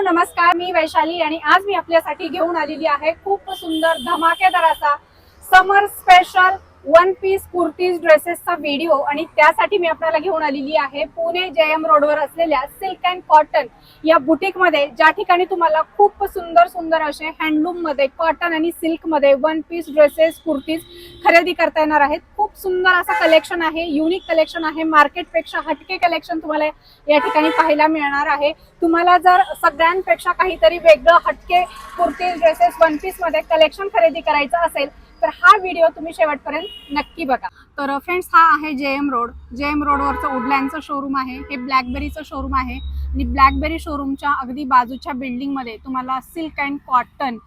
नमस्कार, मी वैशाली आणि आज मी आपल्यासाठी घेऊन आलेली आहे खूप सुंदर धमाकेदार असा summer special one piece kurtis ड्रेसेसचा व्हिडिओ। आणि त्यासाठी मी आपल्याला घेऊन आलेली आहे पुणे JM रोडवर असलेल्या सिल्क अँड कॉटन या बुटीक मध्ये, ज्या ठिकाणी तुम्हाला खूप सुंदर सुंदर असे हँडलूम मध्ये, कॉटन आणि सिल्क मध्ये वन पीस ड्रेसेस कुर्तीज खरेदी करता येणार आहेत। खूप सुंदर असं कलेक्शन आहे, युनिक कलेक्शन आहे, मार्केटपेक्षा हटके कलेक्शन तुम्हाला या ठिकाणी पाहायला मिळणार आहे। तुम्हाला जर सगळ्यांपेक्षा काहीतरी वेगळं हटके कुर्तीज ड्रेसेस वन पीस मध्ये कलेक्शन खरेदी करायचं असेल तर हा व्हिडिओ तुम्ही शेवटपर्यंत नक्की बघा। तर फ्रेंड्स, हा आहे JM रोडवरचं वुडलँडचं शोरूम आहे। हे ब्लॅकबेरीचं शोरूम आहे आणि ब्लॅकबेरी शोरूमच्या अगदी बाजूच्या बिल्डिंग मध्ये तुम्हाला सिल्क अँड कॉटन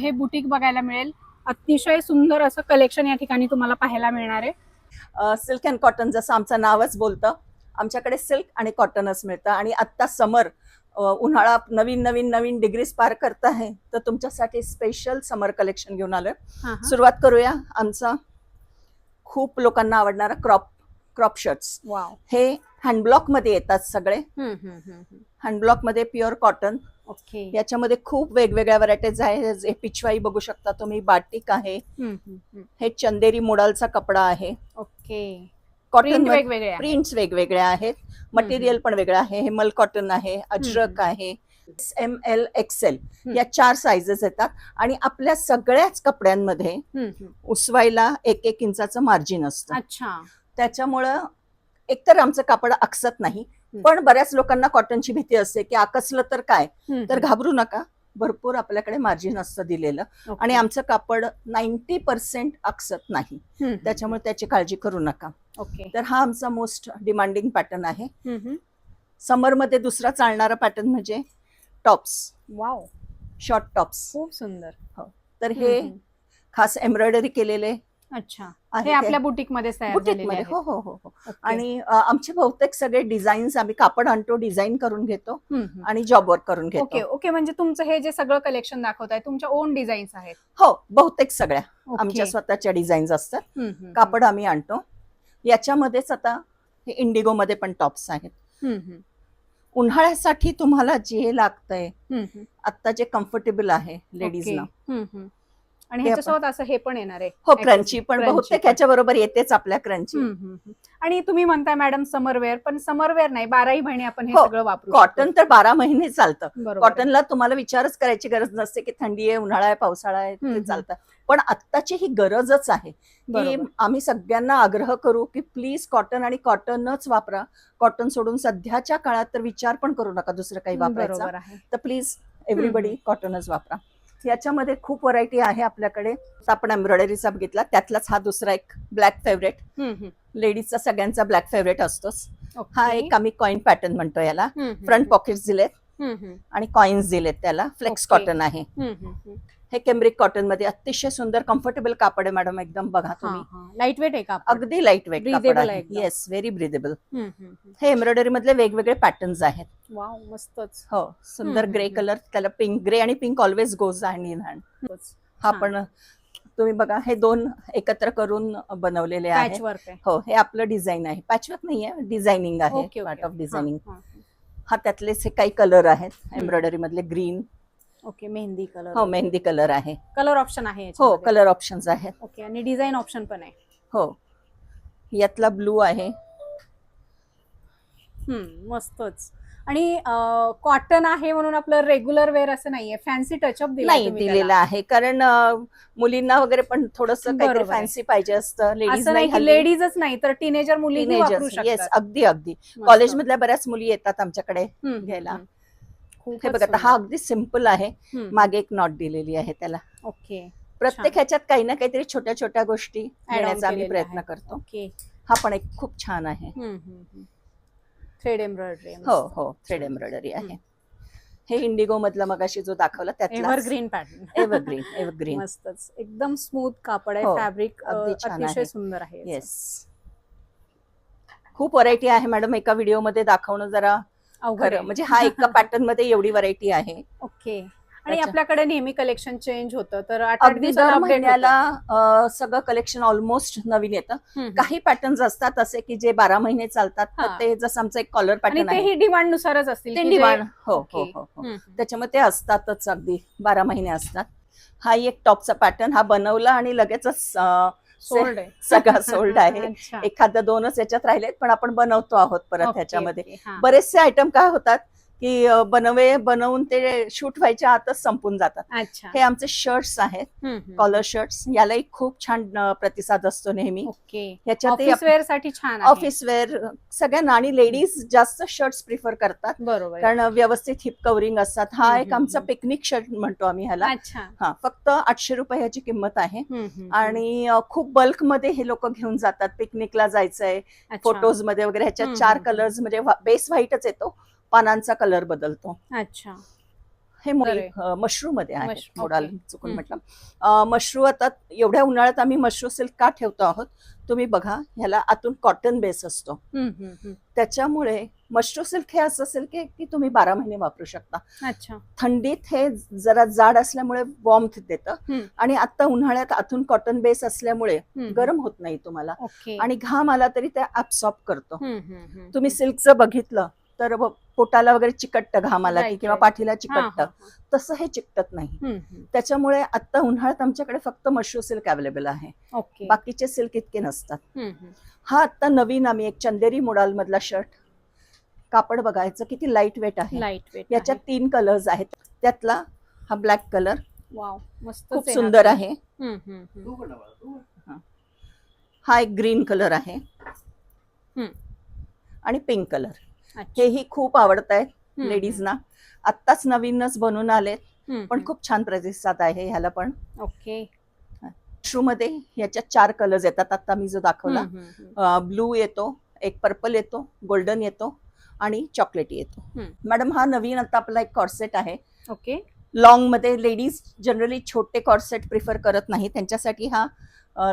हे बुटीक बघायला मिळेल। अतिशय सुंदर असं कलेक्शन या ठिकाणी तुम्हाला पाहायला मिळणार आहे। सिल्क अँड कॉटन जसं आमचं नावच बोलतं, आमच्याकडे सिल्क आणि कॉटनच मिळतं। आणि आता समर, उन्हाळा नवीन डिग्रीज पार करत आहे, तर तुमच्यासाठी स्पेशल समर कलेक्शन घेऊन आलोय। सुरुवात करूया आमचा खूप लोकांना आवडणारा क्रॉप शर्ट्स। वाव, हे हँडब्लॉक मध्ये येतात सगळे, हँडब्लॉक मध्ये प्युअर कॉटन। ओके, याच्यामध्ये खूप वेगवेगळ्या व्हरायटीज आहे। हे पिशवाई बघू शकता तुम्ही, बाटिक आहे, हे चंदेरी मोडालचा कपडा आहे। ओके, कॉटन वेगवेगळे प्रिंट्स वेगवेगळ्या आहेत, मटेरियल पण वेगळं आहे। हे मल कॉटन आहे, अजरक आहे, ML XL या 4 साइजेस येतात। आणि आपल्या सगळ्याच कपड्यांमध्ये उसवायला 1-1 इंचाचं मार्जिन असतं। अच्छा, त्याच्यामुळं एकतर आमचं कापड आकसत नाही, पण बऱ्याच लोकांना कॉटनची भीती असते की आकसलं तर काय, तर घाबरू नका, भरपूर आपल्याकडे मार्जिन असतं दिलेलं। आणि आमचं कापड 90% आकसत नाही, त्याच्यामुळे त्याची काळजी करू नका। ओके, तर हा आमचा मोस्ट डिमांडिंग पॅटर्न आहे। समर मध्ये दुसरा चालणारा पॅटर्न म्हणजे टॉप्स, वाव, शॉर्ट टॉप्स। खूप सुंदर। तर हे खास एम्ब्रॉयडरी केलेले अच्छा, आहे हे आपल्या बुटीक मध्ये तयार बुटीक झालेले मध्ये। आहेत। हो हो हो हो। आणि आमचे बहुतेक सगळे डिझाईन्स आम्ही कापड आणतो, डिझाईन करून घेतो आणि जॉबवर करून ओके घेतो। ओके, म्हणजे तुमचं हे जे सगळं कलेक्शन दाखवताय तुमच्या ओन डिझाईन्स आहेत? हो, बहुतेक सगळ्या आमच्या स्वतःच्या डिझाईन्स असतात, कापड आम्ही आणतो। याच्यामध्येच आता हे इंडिगो मध्ये पण टॉप्स आहेत। उन्हाळ्यासाठी तुम्हाला जे लागतंय आता, जे कम्फर्टेबल आहे लेडीजना। आणि ह्याच्यासोबत असं हे पण येणार आहे, हो, क्रंची पण बहुतेक ह्याच्या बरोबर येतेच आपल्या क्रंची। आणि तुम्ही म्हणताय मॅडम समरवेअर, पण समरवेअर नाही, 12ही महिने आपण हे सगळं वापरू कॉटन तर 12 महिने चालतं। बरोबर आहे. कॉटनला तुम्हाला विचारच करायची गरज नसते की थंडी आहे, उन्हाळा आहे, पावसाळा आहे, ते चालतं। पण आत्ताची ही गरजच आहे की आम्ही सगळ्यांना आग्रह करू की प्लीज कॉटन आणि कॉटनच वापरा। कॉटन सोडून सध्याच्या काळात तर विचार पण करू नका दुसरं काही वापरायचा, तर प्लीज एव्हरीबडी कॉटनच वापरा। याच्यामध्ये खूप व्हरायटी आहे आपल्याकडे। आपण एम्ब्रॉयडरीचा बघितला, त्यातलाच हा दुसरा एक ब्लॅक फेवरेट, लेडीजचा सगळ्यांचा ब्लॅक फेवरेट असतोच। हा एक आम्ही कॉइन पॅटर्न म्हणतो याला। फ्रंट पॉकेट्स दिलेत आणि कॉइन्स दिलेत त्याला। फ्लेक्स कॉटन आहे हे, केम्ब्रिक कॉटन मध्ये अतिशय सुंदर कम्फर्टेबल कापड आहे मॅडम, एकदम बघा तुम्ही, लाईट वेट आहे का? अगदी लाईट वेट कापड आहे। Yes, very breathable. हे एम्ब्रॉयडरी मधले वेगवेगळे पॅटर्न्स आहेत। वाव, मस्तच। हो, सुंदर ग्रे कलर, त्याला पिंक, ग्रे आणि pink always goes hand in hand. हा पण तुम्ही बघा, हे 2 एकत्र करून बनवलेले आहे। हो, हे आपलं डिझाईन आहे, पॅचवर्क नाही आहे, डिझायनिंग आहे, पार्ट ऑफ डिझायनिंग। हा त्यातलेच काही कलर आहेत एम्ब्रॉयडरी मधले, ग्रीन, ओके, मेहंदी कलर। हो, मेहंदी कलर आहे। कलर ऑप्शन आहे? हो, कलर ऑप्शन्स आहेत। ओके, आणि डिझाईन ऑप्शन पण आहे? हो, यातला ब्लू आहे। मस्तच। आणि कॉटन आहे म्हणून आपलं रेग्युलर वेअर असं नाहीये, फॅन्सी टचअप दिलेला आहे, कारण मुलींना वगैरे पण थोडंसं काहीतरी फॅन्सी पाहिजे असतं। लेडीजच नाही तर टीनेजर मुली वापरू शकतात। येस, अगदी अगदी। कॉलेज मधल्या बऱ्याच मुली येतात आमच्याकडे घ्यायला। हे बघा, हा अगदी सिंपल आहे, मागे एक नॉट दिलेली आहे त्याला। ओके, प्रत्येक ह्याच्यात काही ना काहीतरी छोट्या छोट्या गोष्टी देण्याचा आम्ही प्रयत्न करतो। हा पण एक खूप छान आहे, थ्रेड एम्ब्रॉयडरी। हो हो, थ्रेड एम्ब्रॉयडरी आहे। हे इंडिगो मधला मगाशी जो दाखवला त्यातला एव्हरग्रीन पॅटर्न। एव्हरग्रीन मस्तच, एकदम स्मूथ कापड आहे, फॅब्रिक अतिशय सुंदर आहे। येस, खूप व्हरायटी आहे मॅडम, एका व्हिडिओ मध्ये दाखवणं जरा अवघड, म्हणजे हा एका पॅटर्न मध्ये एवढी व्हरायटी आहे। ओके, आणि आपल्याकडे नेहमी कलेक्शन चेंज होतं, तर 8-8 अगदी दिवसाला दर अपडेट महिन्याला सगळं कलेक्शन ऑलमोस्ट नवीन येतं. काही पॅटर्न्स असतात असे की जे 12 महिने चालतात, तर हा. ते जसं आमचं एक कॉलर आणि पॅटर्न आहे तेही डिमांड नुसारच असतील ते की जे- डिमांड हो हो ओके. हो हो हम्म. त्याच्यामुळे ते असतातच, अगदी 12 महिने असतात. हा एक टॉपचा पॅटर्न, हा बनवला आणि लगेचच सोल्ड आहे. सगळा सोल्ड आहे. अच्छा. एखादं दोनच याच्यात राहिलेत, पण आपण बनवतो आहोत परत ओके, ह्याच्यामध्ये. ओके. हा. बरेचसे आयटम काय होतात की बनवून ते शूट व्हायच्या आतच संपून जातात. अच्छा. हे आमचे शर्ट्स आहेत, कॉलर शर्ट्स. यालाही खूप छान प्रतिसाद असतो नेहमी. ओके. ह्याच्यातही ऑफिस वेअर साठी छान आहे. ऑफिस वेअर सगळ्यांना, आणि लेडीज जास्त शर्ट्स प्रिफर करतात बरोबर आहे. कारण व्यवस्थित हिप कव्हरिंग असतात. हा एक हम्म, आमचा हम्म. पिकनिक शर्ट म्हणतो आम्ही ह्याला. अच्छा. हा फक्त 800 रुपये ह्याची किंमत आहे. आणि आणि खूप बल्क मध्ये हे लोक घेऊन जातात. पिकनिकला जायचंय, फोटोज मध्ये वगैरे. ह्याच्यात 4 कलर्स, म्हणजे बेस व्हाईटच येतो, पानांचा कलर बदलतो. अच्छा. हे बरं. मशरू मध्ये आहे. Mashru, modal okay. चुकून म्हटलं. मशरू आता एवढ्या उन्हाळ्यात आम्ही मशरू सिल्क का ठेवतो आहोत, तुम्ही बघा, ह्याला आतून कॉटन बेस असतो. त्याच्यामुळे मशरू सिल्क हे असं सिल्क आहे की तुम्ही 12 महिने वापरू शकता. अच्छा. थंडीत हे जरा जाड असल्यामुळे वॉर्मथ देतं, हम्म. आणि आता उन्हाळ्यात आतून कॉटन बेस असल्यामुळे गरम होत नाही तुम्हाला, ओके. आणि घाम आला तरी ते ऍब्सॉर्ब करतो. तुम्ही तुम्ही सिल्कचं बघितलं तर पोटाला वगैरे चिकटतं घाम आला की, Right, किंवा right. पाठीला चिकटतं. तसं हे चिकटत नाही. त्याच्यामुळे आता उन्हाळ्यात आमच्याकडे फक्त मशरू सिल्क अवेलेबल आहे. ओके. बाकीचे सिल्क इतके नसतात. हा आता नवीन आम्ही एक चंदेरी मोडाल मधला शर्ट. कापड बघायचं किती लाईट वेट आहे. Light weight. याच्यात 3 कलर्स आहेत. त्यातला हा ब्लॅक कलर वाव, मस्त खूप सुंदर आहे. आहे. हा एक ग्रीन कलर आहे, आणि पिंक कलर. हेही खूप आवडत आहेत लेडीजना. आत्ताच नवीनच बनवून आलेत, पण खूप छान प्रतिसाद आहे ह्याला पण. ओके. शू मध्ये याच्यात 4 कलर्स येतात. आता मी जो दाखवला, ब्लू येतो, एक पर्पल येतो, गोल्डन येतो, आणि चॉकलेटी येतो. मॅडम, हा नवीन आता आपला एक कॉर्सेट आहे. ओके. लॉंग मध्ये. लेडीज जनरली छोटे कॉर्सेट प्रिफर करत नाही, त्यांच्यासाठी हा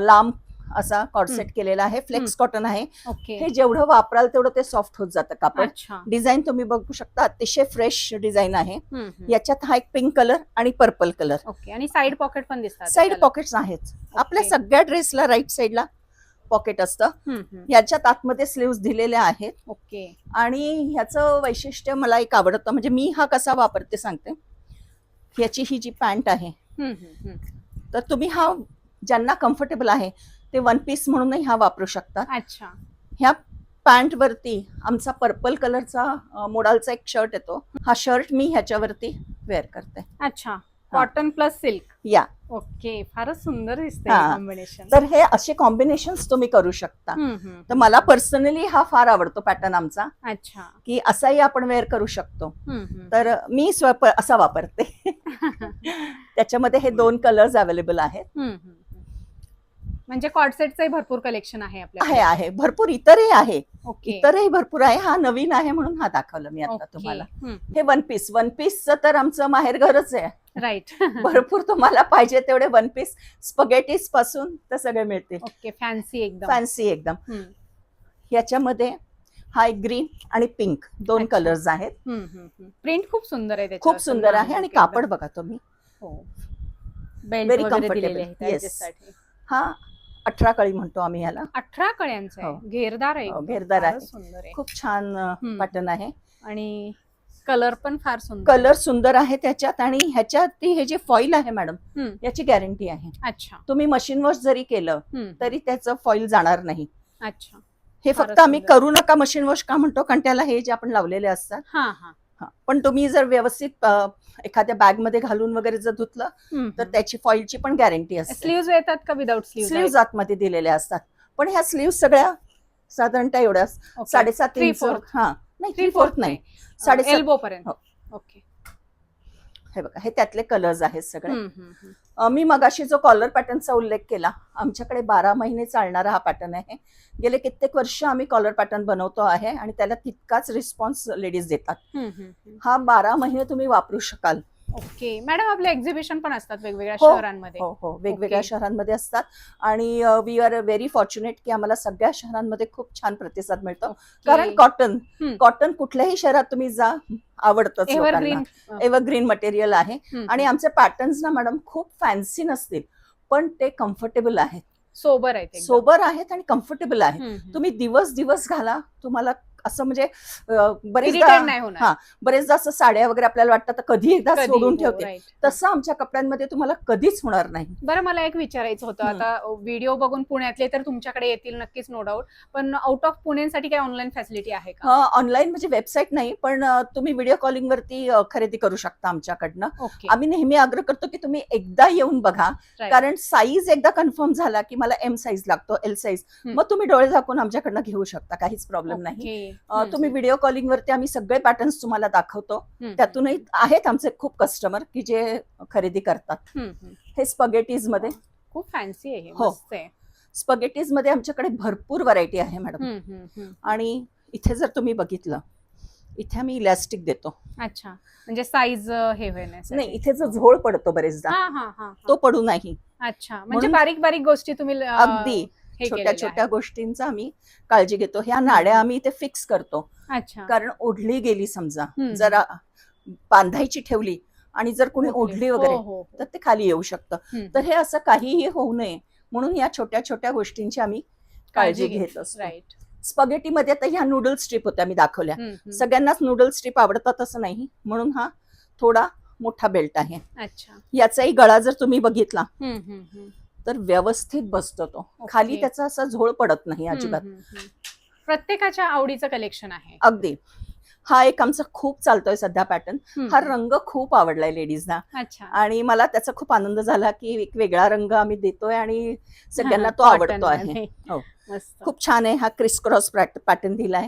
लांब असा कॉर्सेट केलेला आहे. फ्लेक्स कॉटन आहे. ओके. हे जेवढं वापराल तेवढं ते सॉफ्ट होत जातं कापड. अच्छा. डिझाईन तुम्ही बघू शकता, अतिशय फ्रेश डिझाईन आहे. याच्यात हा एक पिंक कलर आणि पर्पल कलर. ओके. आणि साइड पॉकेट पण दिसतात. साइड पॉकेट्स आहेत. आपल्या सगळ्या ड्रेसला राईट साइडला पॉकेट असतं. याच्यात आतमध्ये स्लीव्स दिलेल्या आहेत. ओके. आणि ह्याचं वैशिष्ट्य मला एक आवडतं, म्हणजे मी हा कसा वापरते सांगते. याची ही जी पॅन्ट आहे, तर तुम्ही हा ज्यांना कम्फर्टेबल आहे ते 1 पीस म्हणूनही हा वापरू शकता. अच्छा. ह्या पॅन्ट वरती आमचा पर्पल कलरचा मोडालचा एक शर्ट येतो. हा शर्ट मी ह्याच्यावरती वेअर करते. अच्छा. Cotton plus silk. या. ओके. फारच सुंदर दिसते हा. कॉम्बिनेशन. तर हे असे कॉम्बिनेशन्स तुम्ही करू शकता. तर मला पर्सनली हा फार आवडतो पॅटर्न आमचा, अच्छा. की असाही आपण वेअर करू शकतो. तर मी असा वापरते. त्याच्यामध्ये हे 2 कलर्स अवेलेबल आहेत. म्हणजे कॉर्डसेटचंही भरपूर कलेक्शन आहे आहे आहे भरपूर. इतरही आहे. ओके. इतरही भरपूर आहे. हा नवीन आहे म्हणून हा दाखवलं मी आता तुम्हाला. हे 1 पीसचं तर आमचं माहेरघरच आहे. राईट. भरपूर तुम्हाला पाहिजे तेवढे 1 पीस, स्पगेटीज पासून तर सगळे मिळतील. ओके. फॅन्सी एकदम. फॅन्सी एकदम. याच्यामध्ये हा एक ग्रीन आणि पिंक 2 कलर्स आहेत. प्रिंट खूप सुंदर आहे. खूप सुंदर आहे. आणि कापड बघा तुम्ही. Very comfortable. हा 18 कळी म्हणतो आम्ही ह्याला. 18 कळ्यांचा आहे. घेरदार आहे. घेरदार आहे. सुंदर आहे. खूप छान पॅटर्न आहे. आणि कलर पण फार सुंदर. कलर सुंदर आहे त्याच्यात. आणि ह्याच्यात हे जे फॉईल आहे मॅडम, याची गॅरंटी आहे. अच्छा. तुम्ही मशीन वॉश जरी केलं तरी त्याचं फॉईल जाणार नाही. अच्छा. हे फक्त आम्ही करू नका मशीन वॉश का म्हणतो, कारण त्याला हे जे आपण लावलेले असतात. पण तुम्ही जर व्यवस्थित एखाद्या बॅग मध्ये घालून वगैरे जर धुतलं तर त्याची फॉईलची पण गॅरंटी असते. स्लीव्ज येतात का विदाउट स्लीव्ज? स्लीव्ज आतमध्ये दिलेल्या असतात. पण ह्या स्लीव्ज सगळ्या साधारणतः एवढ्या 7.5 इंच. हा नाही, 3/4 नाही, 7.5 एल्बो पर्यंत. ओके. हे बघा, हे त्यातले कलर्स आहेत सगळे. मी मगाशी जो कॉलर पॅटर्नचा उल्लेख केला, आमच्याकडे 12 महिने चालणारा हा पॅटर्न आहे. गेले कित्येक वर्ष आम्ही कॉलर पॅटर्न बनवतो आहे आणि त्याला तितकाच रिस्पॉन्स लेडीज देतात. हा 12 महिने तुम्ही वापरू शकाल. ओके मॅडम, आपले एक्झिबिशन पण असतात वेगवेगळ्या हो, शहरांमध्ये. हो हो वेगवेगळ्या ओके. शहरांमध्ये असतात आणि वी आर व्हेरी फॉर्च्युनेट की आम्हाला सगळ्या शहरांमध्ये खूप छान प्रतिसाद मिळतो. कारण ओके. कॉटन हम्म. कॉटन कुठल्याही शहरात तुम्ही जा, आवडतंच लोकांना. एव्हरग्रीन. एव्हरग्रीन मटेरियल आहे आणि आमचे पॅटर्न्स ना मॅडम खूप फॅन्सी नसतील, पण ते कम्फर्टेबल आहेत, सोबर आहेत एकदम. सोबर आहेत आणि कम्फर्टेबल आहेत. हम्म. तुम्ही दिवस दिवस घाला, तुम्हाला असं म्हणजे बरेचदा इरिटेट नाही होणार. हा बरेचदा असं साड्या वगैरे आपल्याला वाटतं तर कधी एकदा कधी, सोडून हो, ठेवते, right. तसं आमच्या कपड्यांमध्ये तुम्हाला कधीच होणार नाही. बरं, मला एक विचारायचं होतं. हम्म. आता व्हिडिओ बघून पुण्यातले तर तुमच्याकडे येतील नक्कीच, नो डाऊट. पण आउट ऑफ पुण्यासाठी काही ऑनलाईन फॅसिलिटी आहे का? ऑनलाईन म्हणजे वेबसाईट नाही, पण तुम्ही व्हिडिओ कॉलिंग वरती खरेदी करू शकता आमच्याकडनं. ओके. आम्ही नेहमी आग्रह करतो की तुम्ही एकदा येऊन बघा, Right. कारण साईज एकदा कन्फर्म झाला की मला एम साईज लागतो, एल साईज, हम्म. मग तुम्ही डोळे झाकून आमच्याकडनं घेऊ शकता, काहीच प्रॉब्लेम नाही. ओके. तुम्ही व्हिडिओ कॉलिंग वरती आम्ही सगळे पॅटर्न्स तुम्हाला दाखवतो. त्यातूनही आहेत आमचे खूप कस्टमर की जे खरेदी करतात. हे स्पगेटीज मध्ये, खूप फॅन्सी आहे हे, हो. मस्त आहे. स्पगेटीज मध्ये आमच्याकडे भरपूर व्हरायटी आहे मॅडम. आणि इथे जर तुम्ही बघितलं, इथे आम्ही इलॅस्टिक देतो. अच्छा, म्हणजे साईज हे होण्यासाठी. नाही, इथे जो झोळ पडतो बरेचदा, हा हा हा. तो पडू नाही. अच्छा, म्हणजे म्हणून- बारीक बारीक गोष्टी तुम्ही अगदी हे छोट्या केलेल्या छोट्या गोष्टींचा आम्ही काळजी घेतो. ह्या नाड्या आम्ही इथे फिक्स करतो, आहेत. अच्छा. कारण ओढली गेली समजा, हम्म. जरा बांधायची ठेवली आणि जर कोणी ओके. ओढली हो, वगैरे हो, हो. तर ते खाली येऊ शकतं. हम्म. तर हे असं काहीही होऊ नये म्हणून या छोट्या छोट्या गोष्टींची आम्ही काळजी घेत असतो. राईट. स्पगेटीमध्ये आता ह्या नूडल स्ट्रीप होत्या मी दाखवल्या. सगळ्यांनाच नूडल स्ट्रीप आवडतात असं नाही, म्हणून हा थोडा मोठा बेल्ट आहे. अच्छा. याचाही गळा जर तुम्ही बघितला हम्म. तर व्यवस्थित बसतो तो, ओके. खाली त्याचा असा झोळ पडत नाही अजिबात. प्रत्येकाच्या आवडीचं कलेक्शन आहे. अगदी. हा एक आमचा खूप चालतोय सध्या पॅटर्न. हा रंग खूप आवडलाय लेडीजना अच्छा. आणि मला त्याचा खूप आनंद झाला की एक वेगळा रंग आम्ही देतोय आणि सगळ्यांना तो Cotton आवडतो आहे. मध्ये. हो. मस्त. खूप छान आहे. हा क्रिस क्रॉस पॅटर्न दिलाय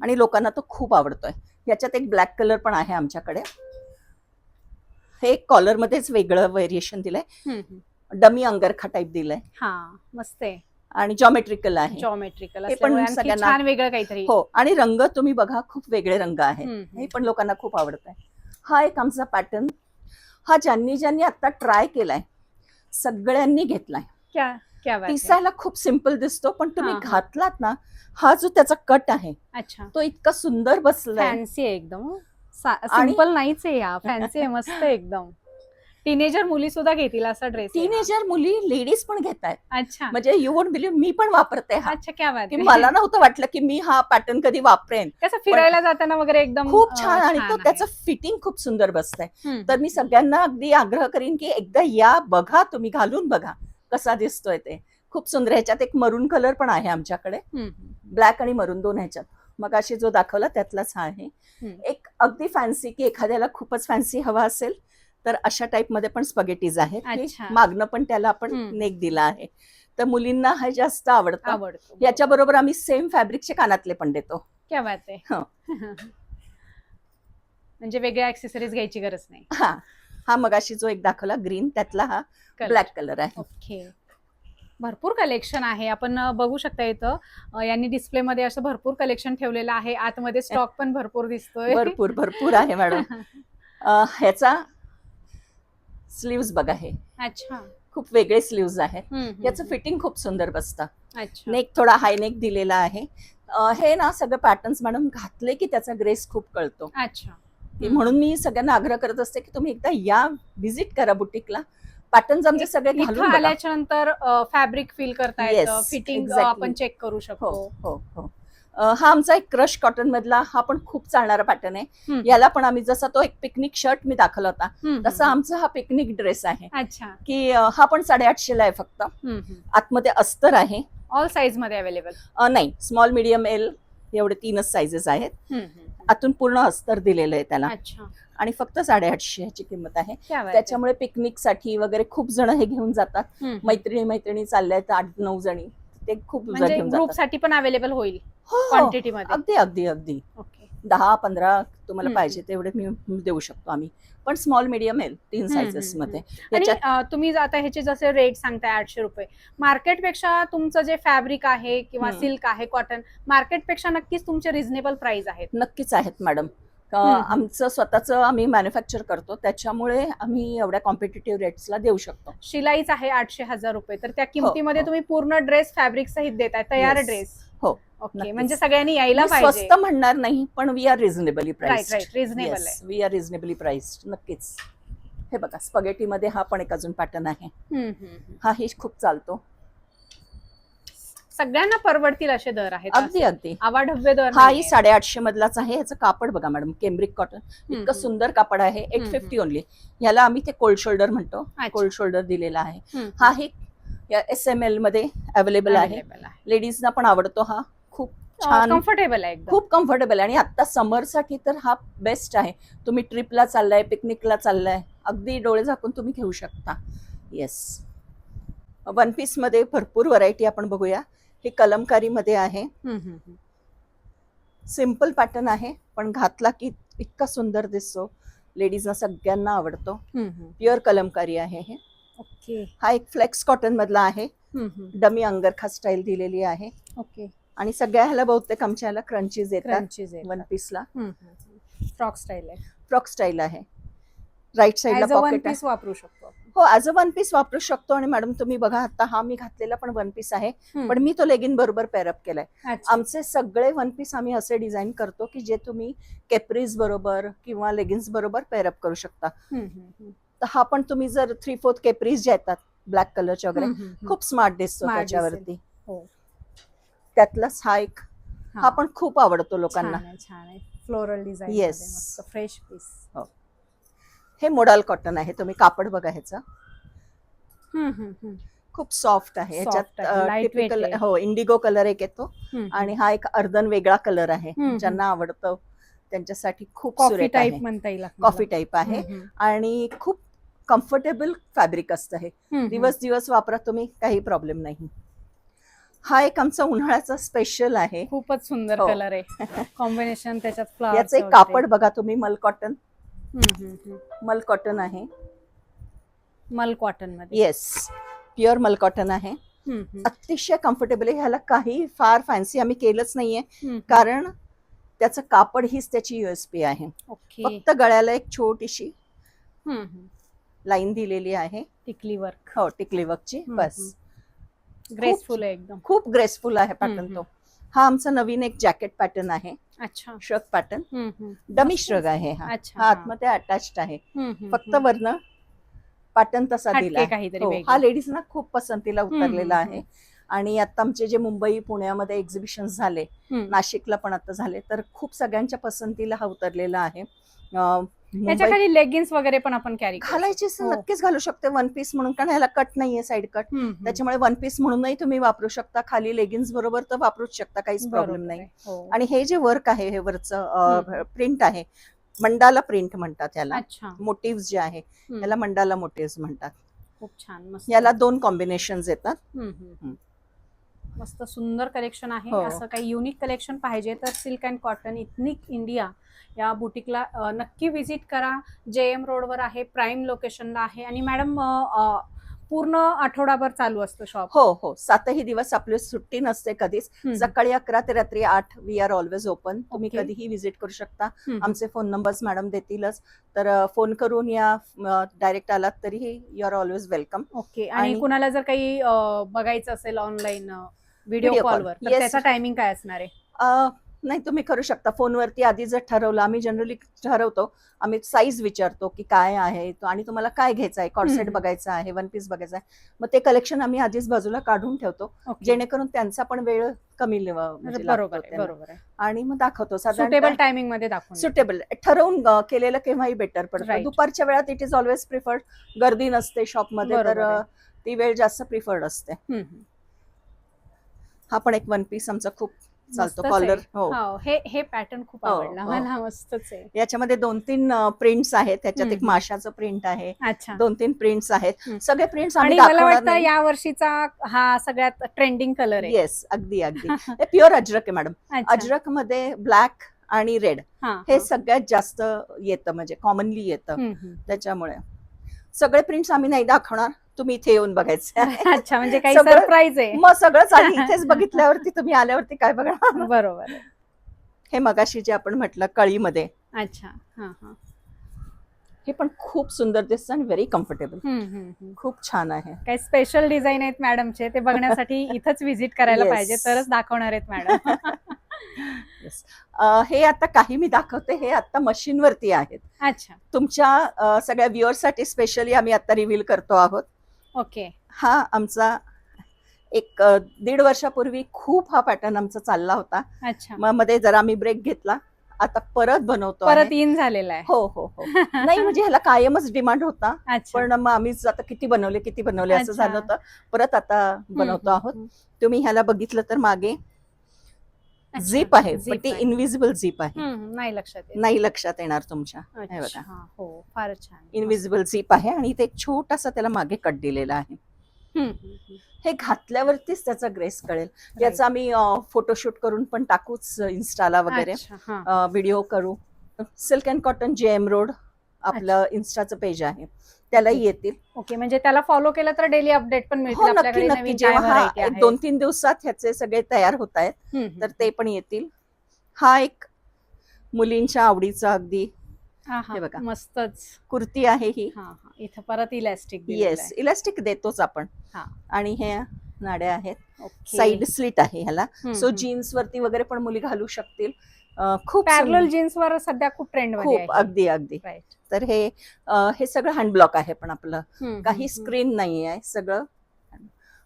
आणि लोकांना तो खूप आवडतोय. याच्यात एक ब्लॅक कलर पण आहे आमच्याकडे. हे कॉलर मध्येच वेगळं व्हेरिएशन दिलंय, डमी अंगरखा टाईप दिलंय हा, मस्त आहे. आणि जॉमेट्रिकल आहे. जॉमेट्रिकल हे पण सगळ्यांना- छान वेगळं काहीतरी. हो, आणि रंग तुम्ही बघा, खूप वेगळे रंग आहेत. हे पण लोकांना खूप आवडत आहे. हा एक आमचा पॅटर्न, हा ज्यांनी आता ट्राय केलाय सगळ्यांनी घेतलाय. क्या क्या बात आहे. दिसायला खूप सिम्पल दिसतो, पण तुम्ही हा, हा. घातलात ना, हा जो त्याचा कट आहे अच्छा, तो इतका सुंदर बसलाय. फॅन्सी आहे एकदम. सिंपल नाहीच आहे, या फॅन्सी आहे, मस्त आहे एकदम. टीनेजर मुली सुद्धा घेतील असा ड्रेस. टीनेजर मुली, लेडीज पण घेत आहेत. अच्छा म्हणजे यू वोंट बिलीव्ह, मी पण वापरते हा. अच्छा, क्या बात की आहे. मला नव्हतं वाटलं की मी हा पॅटर्न कधी वापरेन. कसं फिरायला जाताना वगैरे एकदम खूप छान, आणि तो आहे. त्याचं फिटिंग खूप सुंदर बसतंय. हम्म. तर मी सगळ्यांना अगदी आग्रह करीन की एकदा या, बघा, तुम्ही घालून बघा कसा दिसतोय ते. खूप सुंदर. ह्याच्यात एक मरून कलर पण आहे आमच्याकडे, ब्लॅक आणि मरून दोन ह्याच्यात. मग अशी जो दाखवला त्यातलाच हा आहे. एक अगदी फॅन्सी, की एखाद्याला खूपच फॅन्सी हवा असेल तर अशा टाइप मध्ये पण स्पगेटीज आहेत. अच्छा. मागणं पण त्याला आपण नेक दिला आहे, तर मुलींना हे जास्त आवडतं. आवडतो. याच्या बरोबर आम्ही सेम फॅब्रिकचे कानातले पण देतो. क्या बात आहे. हो. म्हणजे वेगळ्या ऍक्सेसरीज घ्यायची गरज नाही. हा मगाशी जो एक दाखवला ग्रीन, त्यातला हा ब्लॅक कलर आहे. ओके. भरपूर कलेक्शन आहे. आपण बघू शकता इथं यांनी डिस्प्ले मध्ये असं भरपूर कलेक्शन ठेवलेलं आहे. आतमध्ये स्टॉक पण भरपूर दिसतोय. भरपूर आहे मॅडम. ह्याचा स्लीव्ज बघा, हे अच्छा, खूप वेगळे स्लीव्ज आहेत. याचं फिटिंग खूप सुंदर बसतं. अच्छा. नेक थोडा हाय नेक दिलेला आहे. हे ना सगळं पॅटर्न्स मॅडम घातले की त्याचा ग्रेस खूप कळतो. अच्छा. म्हणून मी सगळ्यांना आग्रह करत असते की तुम्ही एकदा या, व्हिजिट करा बुटीकला. पॅटर्न्स आमचे सगळे घालून इथं बघा. आल्याच्या नंतर फॅब्रिक फील करता येतं, Yes, फिटिंग exactly. आपण चेक करू शकतो. हो हो हो. हा आमचा एक क्रश कॉटन मधला, हा पण खूप चालणारा पॅटर्न आहे. याला पण आम्ही, जसा तो एक पिकनिक शर्ट मी दाखवला होता तसा आमचा हा पिकनिक ड्रेस आहे. अच्छा. की हा पण 850 ला आहे फक्त. आतमध्ये अस्तर आहे. ऑल साईज मध्ये अवेलेबल? नाही, स्मॉल, मीडियम, एल एवढे 3च साइजेस आहेत. आतून पूर्ण अस्तर दिलेलं आहे त्याला. अच्छा. आणि फक्त 850 ह्याची किंमत आहे. क्या बात आहे. त्याच्यामुळे पिकनिक साठी वगैरे खूप जण हे घेऊन जातात. मैत्रिणी चालल्यात 8-9 जणी, ते खूप जण म्हणजे घेऊन ग्रुप जातात. साठी पण अवेलेबल होईल हो, क्वांटिटी मध्ये? अगदी अगदी अगदी. ओके. 10-15 तुम्हाला पाहिजे तेवढे मी देऊ शकतो आम्ही. पण स्मॉल, मीडियम, एल 3 साइजेस मध्ये. आणि तुम्ही आता ह्याचे जसे रेट सांगताय 800 रुपये, मार्केटपेक्षा तुमचं जे फॅब्रिक आहे किंवा सिल्क आहे, कॉटन, मार्केटपेक्षा नक्कीच तुमचे रिझनेबल प्राइस आहेत. नक्कीच आहेत मॅडम, आमचं स्वतःचं आम्ही मॅन्युफॅक्चर करतो, त्याच्यामुळे आम्ही एवढ्या कॉम्पिटिटिव्ह रेट्सला देऊ शकतो. शिलाईच आहे 800,000 रुपये, तर त्या किमतीमध्ये हो. तुम्ही पूर्ण ड्रेस फॅब्रिक सहित देताय, तयार Yes. ड्रेस. हो, ओके, नक्कीच. म्हणजे सगळ्यांनी यायला मी पाहिजे. स्वस्त म्हणणार नाही, पण we are reasonably priced. Right, reasonable आहे. वी आर रिझनेबली प्राइस्ड, नक्कीच. हे बघा, स्पगेटी मध्ये हा पण एक अजून पॅटर्न आहे. हाही खूप चालतो. सगळ्यांना परवडतील असे दर आहेत. अगदी अगदी. आवाढव्य दर हाही नाहीये. 850 मधलाच आहे. ह्याचं कापड बघा मॅडम, केम्ब्रिक कॉटन, इतकं सुंदर कापड आहे. 850 ओनली. ह्याला आम्ही ते कोल्ड शोल्डर म्हणतो, अच्छा. कोल्ड शोल्डर दिलेला आहे. हम्म. हाही SML मध्ये अवेलेबल आहे. Available आहे. लेडीजना पण आवडतो हा. खूप छान, कम्फर्टेबल आहे एकदम. खूप कम्फर्टेबल आहे. आणि आता समर साठी तर हा बेस्ट आहे. तुम्ही ट्रिपला चाललाय, पिकनिकला चाललाय, अगदी डोळे झाकून तुम्ही घेऊ शकता. येस. वन पीस मध्ये भरपूर व्हरायटी आपण बघूया. हे कलमकारी मध्ये आहे. सिम्पल पॅटर्न आहे, पण घातला की इतका सुंदर दिसतो. लेडीजना सगळ्यांना आवडतो. प्युअर कलमकारी आहे हे. ओके. हा एक फ्लेक्स कॉटन मधला आहे. डमी अंगरखा स्टाईल दिलेली आहे. ओके. आणि सगळ्या ह्याला बहुतेक आमच्या ह्याला क्रंचीज येतात. क्रंचीज वन पीसला फ्रॉक स्टाईल आहे. फ्रॉक स्टाईल आहे. राईट साईडला ॲज अ वन पॉकेट आहे. पीस वापरू शकतो. हो, ॲज अ वन पीस वापरू शकतो. आणि मॅडम तुम्ही बघा, आता हा मी घातलेला पण वन पीस आहे, पण मी तो लेगिन बरोबर पेअरअप केलाय. अच्छा. आमचे सगळे वन पीस आम्ही असे डिझाईन करतो की जे तुम्ही केप्रीज बरोबर किंवा लेगिन्स बरोबर पेअरअप करू शकता. तर हा पण तुम्ही जर 3/4 केप्रीज ज्या येतात ब्लॅक कलरच्या वगैरे, खूप स्मार्ट दिसतो Smart त्याच्यावरती. हो. त्यातलाच हा एक, हा पण खूप आवडतो लोकांना. छान आहे. Floral design. Yes. मस्त फ्रेश पीस. हे मोडाल कॉटन आहे. तुम्ही कापड बघा ह्याचा, खूप सॉफ्ट आहे. Soft आहे, ह्याच्यात lightweight टिपिकल आहे. हो इंडिगो कलर एक येतो. आणि हा एक अर्धन वेगळा कलर आहे. ज्यांना आवडतं त्यांच्यासाठी खूप कॉफी सुरेख टाईप आहे. म्हणता येईल. कॉफी टाईप आहे. आणि खूप कम्फर्टेबल फॅब्रिक असतं हे. दिवस वापरा तुम्ही, काही प्रॉब्लेम नाही. हा एक आमचा उन्हाळ्याचा स्पेशल आहे. खूपच सुंदर हो. कलर आहे. कॉम्बिनेशन त्याच्यात फ्लावर. याचं एक कापड बघा तुम्ही, मल कॉटन. मल कॉटन आहे. मल कॉटन मध्ये. येस, प्युअर मल कॉटन आहे. अतिशय कम्फर्टेबल आहे. ह्याला काही फार फॅन्सी आम्ही केलंच नाहीये, कारण त्याचं कापड हीच त्याची USP आहे. ओके. फक्त गळ्याला एक छोटीशी लाईन दिलेली आहे. टिकली वर्क. हो, टिकली वर्कची. बस. ग्रेसफुल आहे एकदम. खूप ग्रेसफुल आहे पॅटर्न तो. हा आमचा नवीन एक जॅकेट पॅटर्न आहे. अच्छा. Shrug pattern. डमी श्रग आहे हा. अच्छा. हा आतमध्ये अटॅच्ड आहे. फक्त वरनं पॅटर्न तसा दिला. काहीतरी हो, वेगळं. हा लेडीजना खूप पसंतीला उतरलेला आहे. आणि आता आमचे जे मुंबई पुण्यामध्ये एक्झिबिशन झाले, नाशिकला पण आता झाले, तर खूप सगळ्यांच्या पसंतीला हा उतरलेला आहे. त्याच्या खाली लेगिन्स वगैरे पण आपण कॅरी घालायची नक्कीच घालू शकते वन पीस म्हणून, कारण ह्याला कट नाहीये, साईड कट. त्याच्यामुळे वन पीस म्हणूनही तुम्ही वापरू शकता. खाली लेगिन्स बरोबर तर वापरूच शकता, काहीच प्रॉब्लेम नाही. आणि हे जे वर्क आहे, हे वरचं प्रिंट आहे, मंडाला प्रिंट म्हणतात याला. मोटिव्ह जे आहे याला मंडाला मोटिव्ह म्हणतात. खूप छान. मस्त. याला 2 कॉम्बिनेशन येतात. मस्त सुंदर कलेक्शन आहे. हो. असं काही युनिक कलेक्शन पाहिजे तर silk and cotton ethnic India या बुटीकला नक्की व्हिजिट करा. JM रोडवर आहे, प्राईम लोकेशनला आहे. आणि मॅडम पूर्ण आठवडाभर चालू असतं शॉप? हो हो, 7ही दिवस आपली सुट्टी नसते कधीच. सकाळी 11 ते रात्री 8 वी आर ऑलवेज ओपन. तुम्ही कधीही व्हिजिट करू शकता. आमचे फोन नंबर्स मॅडम देतीलच, तर फोन करून या, डायरेक्ट आलात तरीही you are always welcome. Okay. आणि कुणाला जर काही बघायचं असेल ऑनलाईन व्हिडिओ कॉलवर, तर त्याचा टायमिंग काय असणार आहे? नाही, तुम्ही करू शकता फोनवरती. आधी जर ठरवलं, आम्ही जनरली ठरवतो, आम्ही साईज विचारतो की काय आहे आणि तुम्हाला काय घ्यायचं आहे, कॉर्सेट बघायचं आहे, वन पीस बघायचं आहे, मग ते कलेक्शन आम्ही आधीच बाजूला काढून ठेवतो, जेणेकरून त्यांचा पण वेळ कमी बरोबर. आणि मग दाखवतो सुटेबल टायमिंग मध्ये दाखवतो. सुटेबल ठरवून केलेलं केव्हाही बेटर पडतं. दुपारच्या वेळात इट इज ऑलवेज प्रिफर्ड. गर्दी नसते शॉपमध्ये, तर ती वेळ जास्त प्रिफर्ड असते. हा पण एक वन पीस आमचा खूप चालतो. कॉलर. हो, हे पॅटर्न खूप आवडला मला. मस्तच आहे. याच्यामध्ये 2-3 प्रिंट्स आहेत. त्याच्यात एक माशाचं प्रिंट आहे. 2-3 प्रिंट्स आहेत. सगळे प्रिंट्स आम्ही मला वाटतं या वर्षीचा हा सगळ्यात ट्रेंडिंग कलर आहे. येस, अगदी अगदी. हे प्युअर अजरक आहे मॅडम. अजरक मध्ये ब्लॅक आणि रेड हे सगळ्यात जास्त येतं, म्हणजे कॉमनली येतं. त्याच्यामुळे सगळे प्रिंट्स आम्ही नाही दाखवणार, तुम्ही इथे येऊन बघायचं. अच्छा, म्हणजे काही सरप्राईज आहे. मग सगळंच आधी इथेच बघितल्यावरती तुम्ही आल्यावरती काय बघणार. बरोबर. हे मगाशी जे आपण म्हटलं कळीमध्ये, अच्छा. हा हा. हे पण खूप सुंदर दिसतं आणि व्हेरी कम्फर्टेबल. खूप छान आहे. काही स्पेशल डिझाईन आहेत मॅडमचे, ते बघण्यासाठी इथंच व्हिजिट करायला Yes. पाहिजे, तरच दाखवणार आहेत मॅडम. Yes. हे आता काही मी दाखवते, हे आता मशीन वरती आहेत. अच्छा. तुमच्या सगळ्या व्ह्युअर्ससाठी स्पेशली आम्ही आता रिव्हील करतो आहोत. ओके. हा आमचा एक 1.5 वर्षापूर्वी खूप हा पॅटर्न आमचा चालला होता. अच्छा. मग मध्ये जरा आम्ही ब्रेक घेतला, आता परत बनवतो परत आहे. इन झालेला आहे. हो हो हो. नाही म्हणजे ह्याला कायमच डिमांड होता, अच्छा. पण मग आम्हीच आता किती बनवले असं अच्छा. झालं होतं. परत आता बनवतो आहोत. तुम्ही ह्याला बघितलं तर मागे अच्छा. झिप आहे, पण Zip ती आहे. इनविजिबल झिप आहे. नाही लक्षात येत. नाही लक्षात येणार तुमच्या. हे अच्छा. बघा, हो, फारच छान. इनविजिबल झिप आहे आणि इथे एक छोटासा त्याला मागे कट दिलेला आहे. हे घातल्यावरतीच त्याचा ग्रेस कळेल. याचा आम्ही फोटोशूट करून पण टाकूच इन्स्टाला वगैरे, अच्छा. हा. व्हिडिओ करू. Silk and cotton JM road आपलं इन्स्टाचं पेज आहे, त्यालाही येतील. ओके, म्हणजे त्याला फॉलो केलं तर डेली अपडेट पण हो मिळतील नक्की आपल्याकडे, नक्की. नवीन काय जेव्हा हा व्हरायटी एक आहे. 2-3 दिवसात ह्याचे सगळे तयार होत आहेत, तर ते पण येतील. हा एक मुलींच्या आवडीचा अगदी, हे बघा, मस्तच कुर्ती आहे ही. इथं परत इलॅस्टिक. येस, इलास्टिक देतोच आपण. हा. आणि हे नाड्या आहेत, ओके. साईड स्लिट आहे ह्याला, सो जीन्स वरती वगैरे पण मुली घालू शकतील. खूप पॅरलल जीन्स वर सध्या खूप ट्रेंड मध्ये आहे. खूप अगदी अगदी. राईट. तर हे सगळं हँडब्लॉक आहे, पण आपलं काही स्क्रीन नाही आहे सगळं.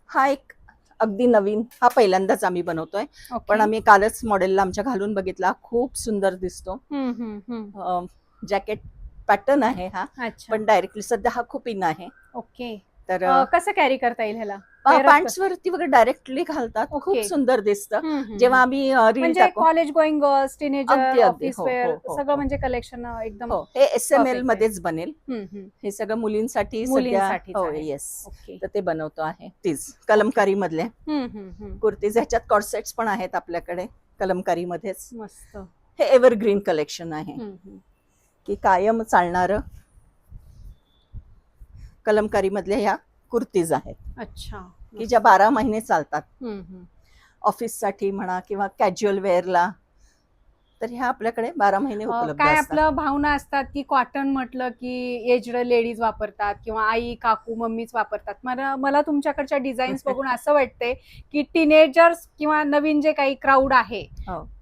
हा एक अगदी नवीन, हा पहिल्यांदाच आम्ही बनवतोय, पण आम्ही कालच मॉडेलला आमच्या घालून बघितला, खूप सुंदर दिसतो. जॅकेट पॅटर्न आहे हा, पण डायरेक्टली सध्या हा खूप इन आहे. ओके. तर कसं कॅरी करता येईल ह्याला? पॅन्ट्स वरती वगैरे डायरेक्टली घालतात, खूप सुंदर दिसतं. जेव्हा आम्ही रील म्हणजे टाकू, कॉलेज गोईंग गर्ल्स, टीनेजर, अगदी, ऑफिस हो, वेअर, हो, हो, सगळं हो. म्हणजे कलेक्शन एकदम. हो, हे SML perfect मध्येच बनेल. हे सगळं मुलींसाठी सध्या. मुलींसाठीच हो आहे. येस. ओके. तर ते बनवतो आहे. तीच कलमकारी मधले कुर्तीज, ह्याच्यात कॉर्सेट्स पण आहेत आपल्याकडे कलमकारी मध्येच. मस्त. हे एव्हरग्रीन कलेक्शन आहे, की कायम चालणारं कलमकारी मधल्या ह्या कुर्तीज आहेत. अच्छा. की ज्या 12 महिने चालतात, ऑफिससाठी म्हणा किंवा कॅज्युअल वेअरला, तर ह्या आपल्याकडे 12 महिने उपलब्ध काय असतात. आपलं भावना असतात की कॉटन म्हटलं की एज्ड लेडीज वापरतात किंवा आई काकू मम्मीच वापरतात. मला तुमच्याकडच्या डिझाईन्स बघून असं वाटतंय की टीनेजर्स किंवा नवीन जे काही क्राऊड आहे,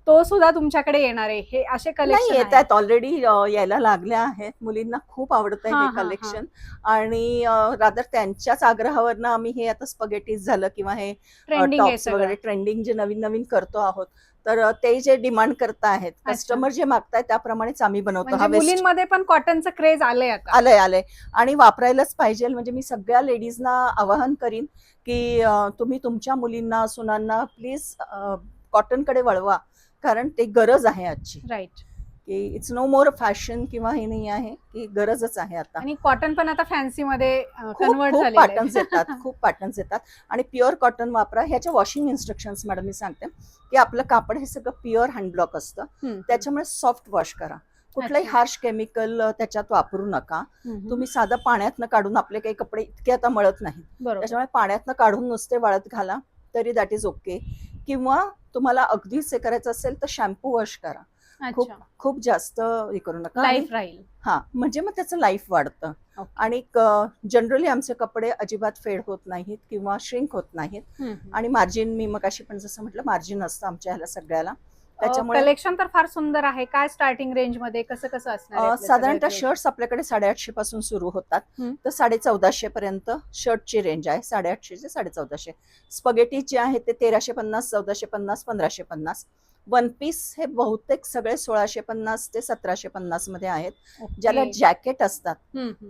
तो सुद्धा तुमच्याकडे येणार आहे. हे असे कलेक्शन येत आहेत, ऑलरेडी यायला लागल्या आहेत. मुलींना खूप आवडत आहे हे कलेक्शन, आणि रादर त्यांच्याच आग्रहावरनं आम्ही हे आता स्पगेटीज झालं किंवा हे टॉप्स वगैरे ट्रेंडिंग जे नवीन नवीन करतो आहोत, तर ते जे डिमांड करता आहेत कस्टमर, जे मागतायत त्याप्रमाणेच आम्ही बनवतो. म्हणजे मुलींमध्ये पण कॉटनचं क्रेज आलंय आता. आलंय आणि वापरायलाच पाहिजे. म्हणजे मी सगळ्या लेडीजना आवाहन करीन की तुम्ही तुमच्या मुलींना, सुनांना प्लीज कॉटनकडे वळवा, कारण ते गरज आहे आजची. राईट. की इट्स नो मोर फॅशन किंवा हे नाही आहे, की गरजच आहे आता. आणि कॉटन पण आता फॅन्सी मध्ये कन्वर्ट खूप झालेलं पॅटर्न्स येतात, खूप पॅटर्न्स येतात. आणि प्युअर कॉटन वापरा. ह्याच्या वॉशिंग इन्स्ट्रक्शन्स मॅडम मी सांगते की आपलं कापड हे सगळं प्युअर हँडब्लॉक असतं, त्याच्यामुळे सॉफ्ट वॉश करा. कुठलंही हार्श केमिकल त्याच्यात वापरू नका. तुम्ही साधं पाण्यातनं काढून, आपले काही कपडे इतके आता मळत नाहीत, त्याच्यामुळे पाण्यातनं काढून नुसते वाळत घाला तरी दॅट इज ओके. किंवा तुम्हाला अगदीच हे करायचं असेल तर शॅम्पू वॉश करा. खूप जास्त हे करू नका, लाईफ राहील. हा, म्हणजे मग त्याचं लाईफ वाढतं. आणि जनरली आमचे कपडे अजिबात फेड होत नाहीत किंवा श्रिंक होत नाहीत. आणि मार्जिन, मी मगाशी पण जसं म्हटलं, मार्जिन असतं आमच्या ह्याला सगळ्याला. त्याच्यामुळे कलेक्शन तर फार सुंदर आहे. काय स्टार्टिंग रेंज मध्ये कसं कसं असणार? साधारणतः शर्ट्स आपल्याकडे 850 पासून सुरू होतात, तर 1450 पर्यंत शर्टची रेंज आहे. 850 ते 1450. स्पगेटीचे आहे ते 1350, 1450, 1550. वन पीस हे बहुतेक सगळे 1650 ते 1750 मध्ये आहेत. ज्याला जॅकेट असतात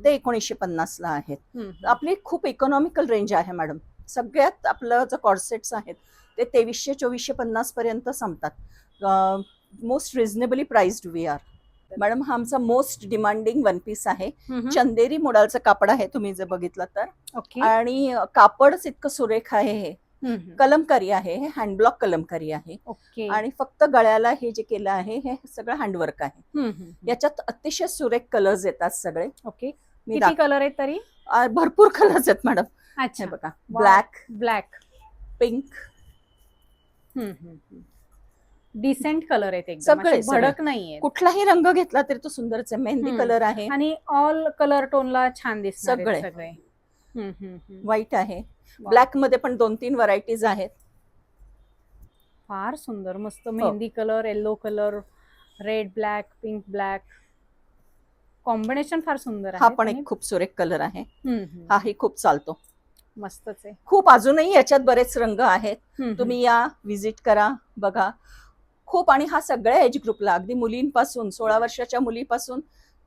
ते 1950 ला आहेत. आपली खूप इकॉनॉमिकल रेंज आहे मॅडम. सगळ्यात आपलं जे कॉर्सेट्स आहेत ते 2300-2450 पर्यंत संपतात. Most reasonably priced we are. Madam, हा आमचा मोस्ट डिमांडिंग वन पीस आहे. चंदेरी मोडालचं कापड आहे, तुम्ही जर बघितलं तर. आणि कापडच इतकं सुरेख आहे. हे कलमकारी आहे, हे हँडब्लॉक कलमकारी आहे. आणि फक्त गळ्याला हे जे केलं आहे हे सगळं हँडवर्क आहे. याच्यात अतिशय सुरेख कलर्स येतात सगळे. किती कलर आहेत तरी? भरपूर कलर्स आहेत मॅडम. हे बघा, black, black, pink, decent colour आहेत एकदम, सगळे, असे भडक नाहीये. कुठलाही रंग घेतला तरी तो सुंदरच आहे. मेहंदी कलर आहे आणि ऑल कलर टोनला छान दिसणार सगळे. सगळे. व्हाईट आहे, वा. ब्लॅक मध्ये पण 2-3 व्हरायटीज आहेत. फार सुंदर, मस्त mehndi colour, yellow colour, red black, pink black, combination फार सुंदर हा आहे. पण एक खूप सुरेख कलर आहे. हम्म. हाही खूप चालतो. मस्तच आहे. खूप अजूनही याच्यात बरेच रंग आहेत. तुम्ही या, विजिट करा, बघा. खूप, आणि हा सगळ्या एज ग्रुपला, अगदी मुलींपासून 16 वर्षाच्या मुलीपासून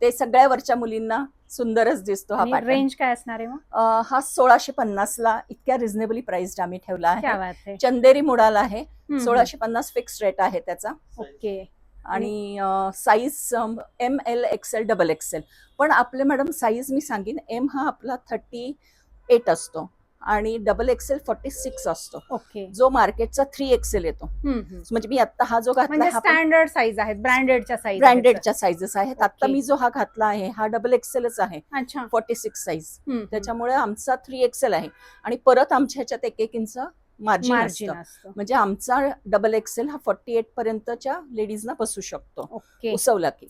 ते सगळ्या वरच्या मुलींना सुंदरच दिसतो हा पॅटर्न. रेंज काय असणार आहे मग? हा 1650 ला इतक्या रिझनेबली प्राइस्ड आम्ही ठेवला क्या आहे. बात आहे. चंदेरी मुडाला आहे. 1650 फिक्स रेट आहे त्याचा. ओके. आणि साईज ML XL XXL. पण आपले मॅडम साईज मी सांगेन, एम हा आपला 38 असतो आणि XXL 46 असतो. ओके. जो मार्केटचा 3XL येतो. म्हणजे मी आता हा जो घातला, म्हणजे स्टँडर्ड साईज आहेत, ब्रँडेडच्या साईज, ब्रँडेडच्या साईजेस आहेत. आता ओके. मी जो हा घातला आहे हा XXLच आहे. अच्छा. 46 साईज. त्याच्यामुळे आमचा 3XL आहे. आणि परत आमच्या ह्याच्यात 1-1 इंच मार्जिन असतं. म्हणजे आमचा XXL हा 48 पर्यंतच्या लेडीजना बसू शकतो. ओके. उसवला की.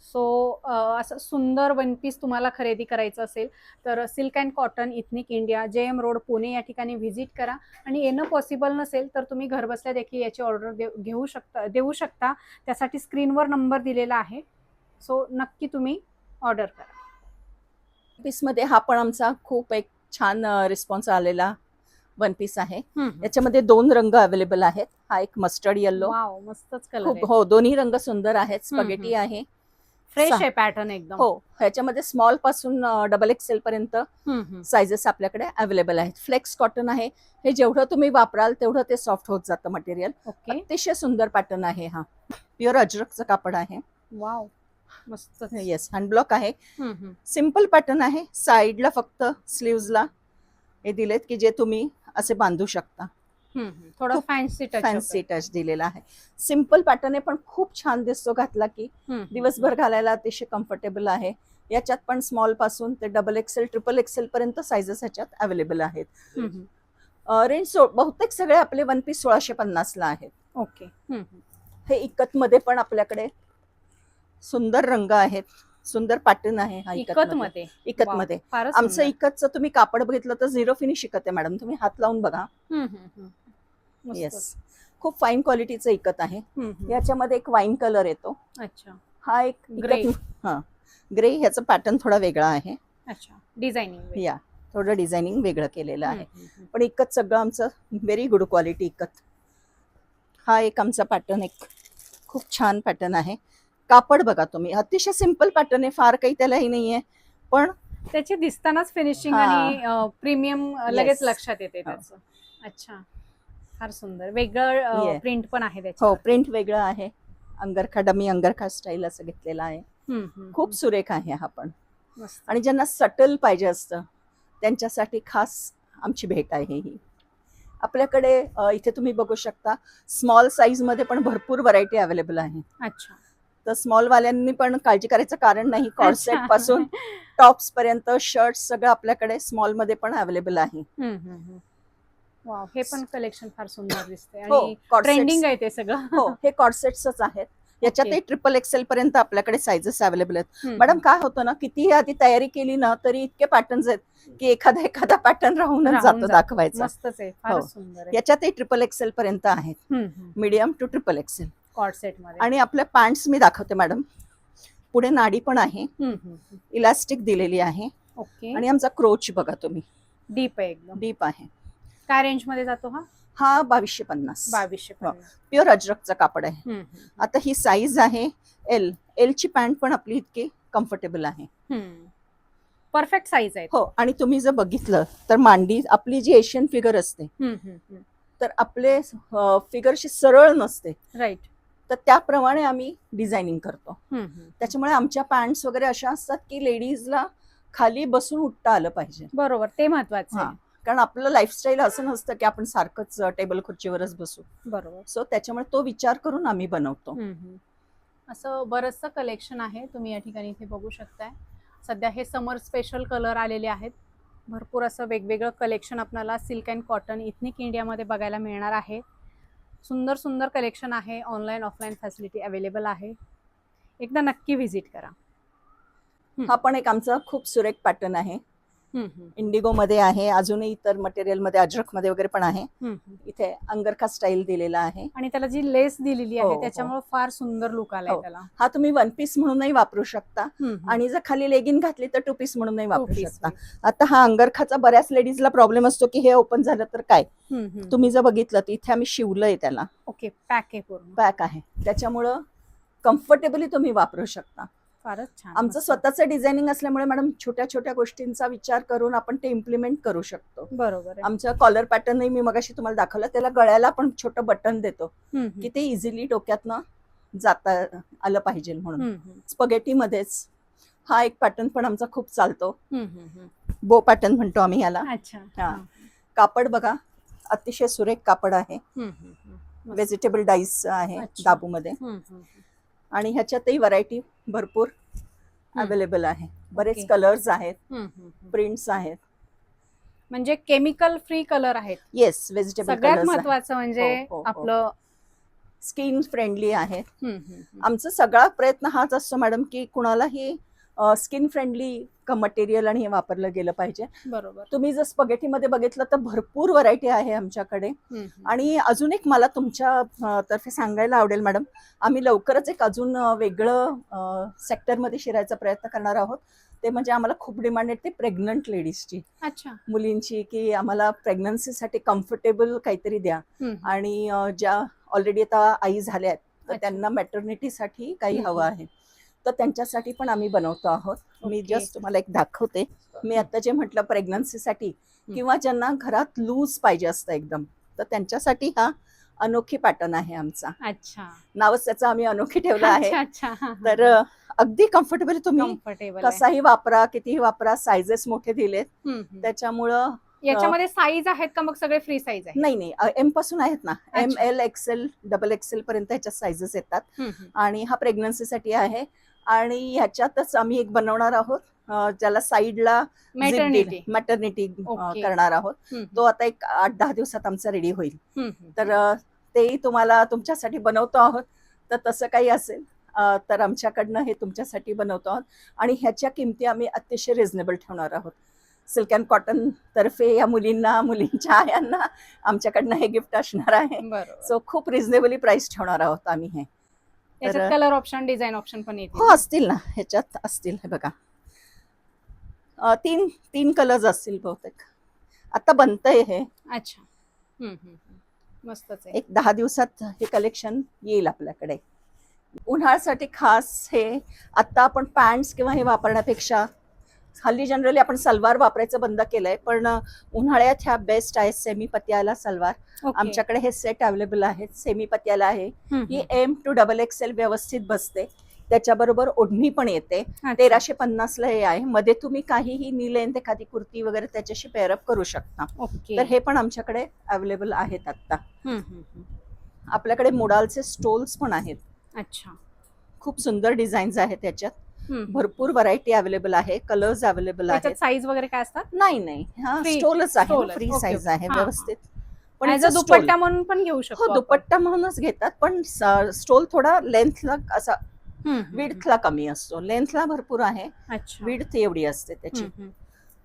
सो असं सुंदर वन पीस तुम्हाला खरेदी करायचं असेल तर silk and cotton, ethnic India, JM road, Pune या ठिकाणी व्हिजिट करा. आणि येणं पॉसिबल नसेल तर तुम्ही घरबसल्या देखील याची ऑर्डर देऊ शकता. त्यासाठी स्क्रीनवर नंबर दिलेला आहे. सो नक्की तुम्ही ऑर्डर करा. पीसमध्ये हा पण आमचा खूप एक छान रिस्पॉन्स आलेला वन पीस आहे. याच्यामध्ये 2 रंग अवेलेबल आहेत. हा एक मस्टर्ड येल्लो. वाव, मस्तच कलर खूप, आहे. हो, दोन्ही रंग सुंदर आहेत. स्पगेटी आहे, फ्रेश आहे पॅटर्न एकदम. हो. ह्याच्यामध्ये स्मॉल पासून XXL पर्यंत साइजेस आपल्याकडे अवेलेबल आहेत. फ्लेक्स कॉटन आहे. हे जेवढं तुम्ही वापराल तेवढं ते सॉफ्ट होत जातं मटेरियल. ओके. अतिशय सुंदर पॅटर्न आहे. हा प्युअर अजरकचं कापड आहे. वाव, मस्त. येस, हँडब्लॉक आहे. सिम्पल पॅटर्न आहे. साईडला फक्त स्लीव्हजला हे दिलेत की जे तुम्ही असे बांधू शकता. थोडं फॅन्सी टच दिलेला आहे. सिम्पल पॅटर्न आहे पण खूप छान दिसतो घातला की. दिवसभर घालायला अतिशय कम्फर्टेबल आहे. याच्यात पण स्मॉल पासून ते XXL, XXL पर्यंत साइजेस ह्याच्यात अवेलेबल आहेत. रेंज बहुतेक सगळे आपले वन पीस 1650 ला आहेत. ओके. हे इकत मध्ये पण आपल्याकडे सुंदर रंग आहेत, सुंदर पॅटर्न आहे. हा इकत मध्ये आमचं इकतचं तुम्ही कापड बघितलं तर 0 फिनिश इकत आहे मॅडम. तुम्ही हात लावून बघा. येस, खूप फाईन क्वालिटीचं इकत आहे. याच्यामध्ये एक वाईन कलर येतो. अच्छा. हा एक ग्रे. ग्रे, ह्याचं पॅटर्न थोडा वेगळा आहे. अच्छा. डिझायनिंग, या थोडं डिझायनिंग वेगळं केलेलं आहे. पण इकत सगळं आमचं व्हेरी गुड क्वालिटी इकत. हा एक आमचा पॅटर्न एक खूप छान पॅटर्न आहे. कापड बघा तुम्ही, अतिशय सिंपल पॅटर्न आहे, फार काही त्यालाही नाहीये, पण त्याची दिसतानाच फिनिशिंग आणि प्रीमियम लगेच लक्षात येते त्याचं. अच्छा, फार सुंदर. वेगळं प्रिंट पण आहे त्याच्यात. हो, प्रिंट वेगळं आहे. अंगरखा, डमी अंगरखा स्टाईल असं घेतलेला आहे. खूप सुरेख आहे हा पण. आणि ज्यांना सटल पाहिजे असतं त्यांच्यासाठी खास आमची भेट आहे ही. आपल्याकडे इथे तुम्ही बघू शकता स्मॉल साईज मध्ये पण भरपूर व्हरायटी अवेलेबल आहे. अच्छा. तर स्मॉल वाल्यांनी पण काळजी करायचं कारण नाही. कॉर्सेट पासून टॉप्स पर्यंत शर्ट सगळं आपल्याकडे स्मॉल मध्ये पण अवेलेबल आहे. वाव, हे पण कलेक्शन फार सुंदर दिसते आणि ट्रेंडिंग आहे ते सगळं. हो, हे कॉर्सेट्सच आहेत. याच्यातही XXL पर्यंत आपल्याकडे साइजेस अवेलेबल आहेत. मॅडम काय होतं ना, कितीही आधी तयारी केली ना तरी इतके पॅटर्न्स आहेत की एखादा पॅटर्न राहूनच जातो दाखवायचं. मस्तच आहे, फार सुंदर आहे. याच्यातही XXL पर्यंत आहेत, मीडियम टू XXL कॉर्सेट मध्ये. आणि आपल्या पॅन्ट्स मी दाखवते मॅडम. पुढे नाडी पण आहे, इलास्टिक दिलेली आहे. ओके. आणि आमचा क्रोच बघा तुम्ही, डीप आहे, एकदम डीप आहे. काय रेंज मध्ये जातो हा? हा 2250. 2250. प्युअर अजरकचं कापड आहे. आता ही साईज आहे L ची पॅन्ट पण आपली इतकी कम्फर्टेबल आहे. परफेक्ट साईज आहे. हो, आणि तुम्ही जर बघितलं तर मांडी आपली जी एशियन फिगर असते तर आपले फिगरशी सरळ नसते. राईट. तर त्याप्रमाणे आम्ही डिझायनिंग करतो. त्याच्यामुळे आमच्या पॅन्ट्स वगैरे अशा असतात की लेडीजला खाली बसून उठता आलं पाहिजे. बरोबर, ते महत्वाचं आहे. कारण आपलं लाईफस्टाईल असं नसतं की आपण सारखंच टेबल खुर्चीवरच बसू. बरोबर. सो त्याच्यामुळे तो विचार करून आम्ही बनवतो. असं बरंचसं कलेक्शन आहे, तुम्ही या ठिकाणी इथे बघू शकताय. सध्या हे समर स्पेशल कलर आलेले आहेत. भरपूर असं वेगवेगळं कलेक्शन आपल्याला सिल्क अँड कॉटन इथनिक इंडियामध्ये बघायला मिळणार आहे. सुंदर सुंदर कलेक्शन आहे. ऑनलाईन ऑफलाईन फॅसिलिटी अवेलेबल आहे. एकदा नक्की व्हिजिट करा. हा पण एक आमचा खूप सुरेख पॅटर्न आहे. इंडिगो मध्ये आहे, अजूनही इतर मटेरियल मध्ये अजरक मध्ये वगैरे पण आहे. इथे अंगरखा स्टाईल दिलेला आहे आणि त्याला जी लेस दिलेली हो, आहे हो. त्याच्यामुळे फार सुंदर लुक आलाय हो. त्याला. हा तुम्ही वन पीस म्हणूनही वापरू शकता आणि जर खाली लेगिन घातली तर टू पीस म्हणूनही वापरू piece शकता. आता हा अंगरखाचा बऱ्याच लेडीजला प्रॉब्लेम असतो की हे ओपन झालं तर काय. तुम्ही जर बघितलं तर इथे आम्ही शिवलंय त्याला, ओके पॅक आहे पूर्ण. पॅक आहे, त्याच्यामुळं कम्फर्टेबली तुम्ही वापरू शकता. फारच छान. आमचं मस्त. स्वतःचं डिझायनिंग असल्यामुळे मॅडम छोट्या छोट्या गोष्टींचा विचार करून आपण ते इम्प्लिमेंट करू शकतो. बरोबर आहे. आमच्या कॉलर पॅटर्नही मी मगाशी तुम्हाला दाखवलं, त्याला गळ्याला पण छोटं बटन देतो की ते इझिली डोक्यातनं जाता आलं पाहिजे म्हणून. स्पगेटी मध्येच हा एक पॅटर्न पण आमचा खूप चालतो, बो पॅटर्न म्हणतो आम्ही याला. अच्छा. हा. कापड बघा, अतिशय सुरेख कापड आहे, व्हेजिटेबल डाईस आहे अच्छा. दाबूमध्ये. आणि ह्याच्यातही व्हरायटी भरपूर अवेलेबल आहे. बरेच ओके. कलर्स आहेत, प्रिंट्स आहेत. म्हणजे केमिकल फ्री कलर आहेत. येस, व्हेजिटेबल सगळ्यात कलर्स महत्वाचं म्हणजे हो, हो. आपलं स्किन फ्रेंडली आहेत. आमचा सगळा प्रयत्न हाच असतो मॅडम की कुणालाही स्किन फ्रेंडली मटेरियल आणि हे वापरलं गेलं पाहिजे. बरोबर. तुम्ही जर स्पगेटी मध्ये बघितलं तर भरपूर व्हरायटी आहे आमच्याकडे. आणि अजून एक मला तुमच्या तर्फे सांगायला आवडेल मॅडम, आम्ही लवकरच एक अजून वेगळं सेक्टरमध्ये शिरायचा प्रयत्न करणार आहोत. ते म्हणजे आम्हाला खूप डिमांड आहे ते प्रेग्नंट लेडीजची, अच्छा. मुलींची, की आम्हाला प्रेग्नन्सीसाठी कम्फर्टेबल काहीतरी द्या. आणि ज्या ऑलरेडी आता आई झाल्या आहेत तर अच्छा. त्यांना मॅटर्निटीसाठी काही हवं आहे, तर त्यांच्यासाठी पण आम्ही बनवतो आहोत. मी ओके. जस्ट तुम्हाला एक दाखवते. मी आता जे म्हटलं प्रेग्नन्सीसाठी किंवा ज्यांना घरात लूज पाहिजे असतं एकदम, तर त्यांच्यासाठी हा अनोखी पॅटर्न आहे आमचा. अच्छा. नावच त्याचं आम्ही अनोखी ठेवलं आहे. अच्छा. तर अगदी कम्फर्टेबल तुम्ही कम्फर्टेबल कसाही वापरा, कितीही वापरा. सायझेस मोठे दिलेत त्याच्यामुळं. याच्यामध्ये साईज आहेत का मग सगळे फ्री साईज आहे? नाही, एम पासून आहेत ना, एम, अच्छा. एल, एक्सेल, डबल एक्सेल पर्यंत ह्याच्यात सायझेस येतात. आणि हा प्रेग्नन्सीसाठी आहे. आणि ह्याच्यातच आम्ही एक बनवणार आहोत ज्याला साईडला मॅटर्निटी ओके. करणार आहोत. तो आता एक 8-10 दिवसात आमचा रेडी होईल. तर तेही तुम्हाला तुमच्यासाठी बनवतो आहोत. तर तसं काही असेल तर आमच्याकडनं हे तुमच्यासाठी बनवतो आहोत. आणि ह्याच्या किमती आम्ही अतिशय रिझनेबल ठेवणार आहोत. सिल्क अँड कॉटन तर्फे या मुलींना, मुलींच्या आयांना आमच्याकडनं हे गिफ्ट असणार आहे. बरोबर. सो खूप रिझनेबली प्राइस ठेवणार आहोत आम्ही हे. याच्यात कलर ऑप्शन, डिझाईन ऑप्शन पण येतील. हो, असतील ना, ह्याच्यात असतील. हे बघा, 3 कलर्स असतील बहुतेक. आता बनतंय हे. अच्छा. मस्तच आहे. एक 10 दिवसात हे कलेक्शन येईल आपल्याकडे. उन्हाळ्यासाठी खास हे. आता आपण पॅन्ट्स किंवा हे वापरण्यापेक्षा हल्ली जनरली आपण सलवार वापरायचं बंद केलंय, पण उन्हाळ्यात ह्या बेस्ट आहेत. Semi Patiala salwar okay. आमच्याकडे हे सेट अवेलेबल आहेत. सेमी पतियाला आहे, ही M to XXL व्यवस्थित बसते. त्याच्याबरोबर ओढणी पण येते. 1350 ला हे आहे. मध्ये तुम्ही काहीही नी लेंथ एखादी कुर्ती वगैरे त्याच्याशी पेअरअप करू शकता. तर हे पण आमच्याकडे अवेलेबल आहेत आता. आपल्याकडे मोडालचे स्टोल्स पण आहेत. अच्छा. खूप सुंदर डिझाईन्स आहेत त्याच्यात. भरपूर व्हरायटी अवेलेबल आहे, कलर्स अवेलेबल आहेत. साईज वगैरे काय असतात? नाही, हा स्टोलच आहे, फ्री साईज आहे व्यवस्थित. पण दुपट्टा म्हणून पण घेऊ शकतो. हो, दुपट्टा म्हणूनच घेतात, पण स्टोल थोडा लेंथला असा विड्थला कमी असतो. लेंथला भरपूर आहे, विड्थ एवढी असते त्याची.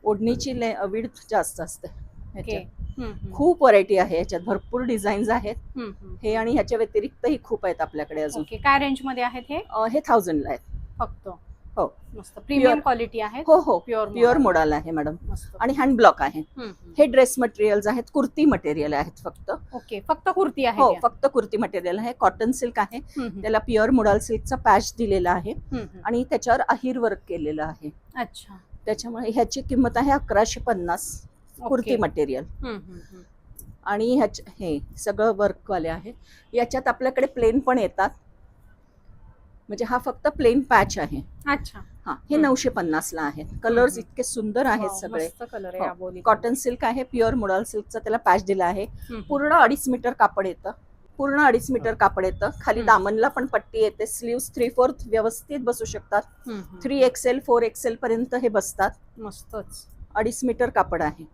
ओढणीची विड्थ जास्त असते ह्याच्यात. खूप व्हरायटी आहे ह्याच्यात, भरपूर डिझाईन्स आहेत हे. आणि ह्याच्या व्यतिरिक्तही खूप आहेत आपल्याकडे अजून. काय रेंज मध्ये आहेत हे? हे 1000 ला आहेत फक्त. हो, मस्त प्रीमियम क्वालिटी आहे. हो, प्युअर मोडाल आहे मॅडम. आणि हँड ब्लॉक आहे. हे ड्रेस मटेरियल्स आहेत, कुर्ती मटेरियल आहेत फक्त. ओके, फक्त कुर्ती आहे? हो, फक्त कुर्ती मटेरियल आहे. कॉटन सिल्क आहे, त्याला प्युअर मोडाल सिल्कचा पॅच दिलेला आहे आणि त्याच्यावर अहिर वर्क केलेलं आहे. अच्छा. त्याच्यामुळे ह्याची किंमत आहे 1150 कुर्ती मटेरियल. आणि हे सगळं वर्कवाले आहे. याच्यात आपल्याकडे प्लेन पण येतात, म्हणजे हा फक्त प्लेन पॅच आहे. अच्छा. हा, हे 950 ला आहेत. कलर्स इतके सुंदर आहेत सगळे. कॉटन सिल्क आहे, प्युअर मोडाल सिल्कचा त्याला पॅच दिला आहे. पूर्ण 2.5 मीटर कापड येतं. खाली दामनला पण पट्टी येते. स्लीव्स 3/4 व्यवस्थित बसू शकतात. 3XL 4XL पर्यंत हे बसतात. मस्तच. 2.5 मीटर कापड आहे.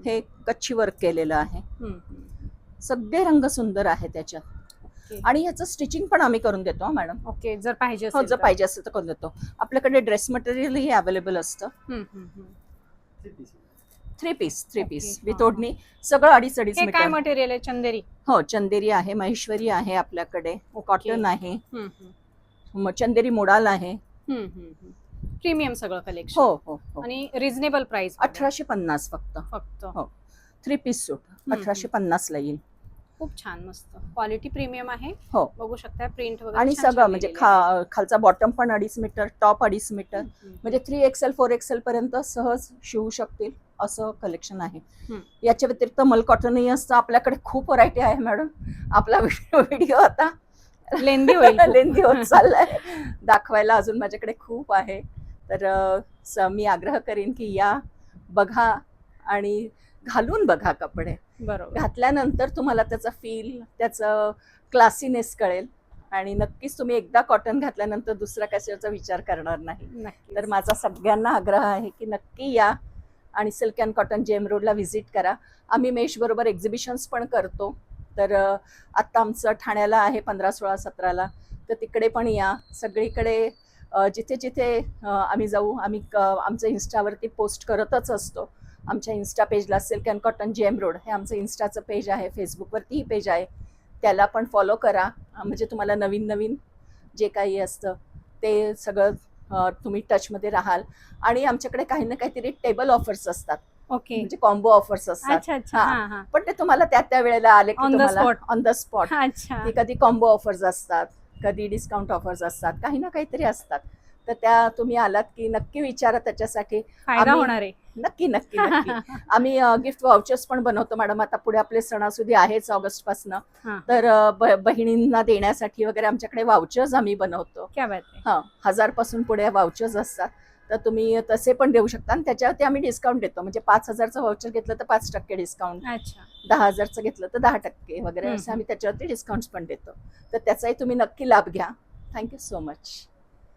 हे कच्ची वर्क केलेलं आहे. सगळे रंग सुंदर आहे त्याच्यात आणि ह्याचं स्टिचिंग पण आम्ही करून देतो मॅडम. ओके, जर पाहिजे हो, असेल जर तर. पाहिजे असेल तर करून देतो. आपल्याकडे ड्रेस मटेरियलही अवेलेबल असतं. हम्म, हम्म, हम्म. 3 पीस Okay. विथ हा, ओढणी सगळं 2.5 हे काय मीटर. मटेरियल आहे? चंदेरी. हो, चंदेरी आहे, महेश्वरी आहे आपल्याकडे, कॉटन आहे, हम्म, हम्म. चंदेरी मोडाल आहे. प्रीमियम सगळं कलेक्शन. हो हो हो. आणि रिझनेबल प्राइस. 1850 फक्त. फक्त. हो. 3 पीस सूट 1850 ला येईल. खूप छान, मस्त क्वालिटी प्रीमियम आहे. हो. बघू शकता प्रिंट वगैरे आणि छान सगळं छान म्हणजे लिहिलेलं आहे. खालचा बॉटम पण 2.5 मीटर, टॉप 2.5 मीटर, म्हणजे 3XL 4XL पर्यंत सहज शिवू शकतील असं कलेक्शन आहे. याच्या व्यतिरिक्त मल कॉटनही असतं आपल्याकडे. खूप व्हरायटी आहे मॅडम. आपला व्हिडिओ आता लेंदी होईल. लेंदी होत चाललाय. दाखवायला अजून माझ्याकडे खूप आहे. तर मी आग्रह करीन की या, बघा आणि घालून बघा कपडे. बरोबर. घातल्यानंतर तुम्हाला त्याचा फील, त्याचं क्लासीनेस कळेल आणि नक्कीच तुम्ही एकदा कॉटन घातल्यानंतर दुसरा कशाचा विचार करणार नाही. नक्कीच. तर माझा सगळ्यांना आग्रह आहे की नक्की या आणि सिल्क अँड कॉटन जेम रोडला व्हिजिट करा. आम्ही मेश बरोबर एक्झिबिशन्स पण करतो. तर आत्ता आमचं ठाण्याला आहे 15, 16, 17ला. तर तिकडे पण या. सगळीकडे जिथे जिथे आम्ही जाऊ, आम्ही आमचं इन्स्टावरती पोस्ट करतच असतो. आमच्या इन्स्टा पेजला silk and cotton gem road हे आमचं इन्स्टाचं पेज आहे. फेसबुकवरतीही पेज आहे, त्याला पण फॉलो करा. म्हणजे तुम्हाला नवीन नवीन जे काही असतं ते सगळं तुम्ही टचमध्ये राहाल. आणि आमच्याकडे काही ना काहीतरी टेबल ऑफर्स असतात. ओके. म्हणजे कॉम्बो ऑफर्स असतात. अच्छा अच्छा. हा. हा, हा. पण ते तुम्हाला त्या वेळेला आले की On the तुम्हाला spot. On the spot. अच्छा. की कधी कॉम्बो ऑफर्स असतात, कधी डिस्काउंट ऑफर्स असतात, काही ना काहीतरी असतात. तर त्या तुम्ही आलात की नक्की विचारा. त्याच्यासाठी फायदा होणार आहे. नक्की नक्की नक्की. आम्ही गिफ्ट वाउचर्स पण बनवतो मॅडम. आता पुढे आपले सणासुदी आहेच ऑगस्ट पासून. हा. तर बहिणींना देण्यासाठी वगैरे आमच्याकडे वाउचर्स आम्ही बनवतो. क्या बात आहे. हा, 1000 पासून पुढे वाउचर्स असतात. तर तुम्ही तसे पण देऊ शकता आणि त्याच्यावरती आम्ही डिस्काउंट देतो. म्हणजे 5000चं वाउचर घेतलं तर 5% डिस्काउंट, अच्छा. 10,000चं घेतलं तर 10% वगैरे असं आम्ही त्याच्यावरती डिस्काउंट्स पण देतो. तर त्याचाही तुम्ही नक्की लाभ घ्या. Thank you so much.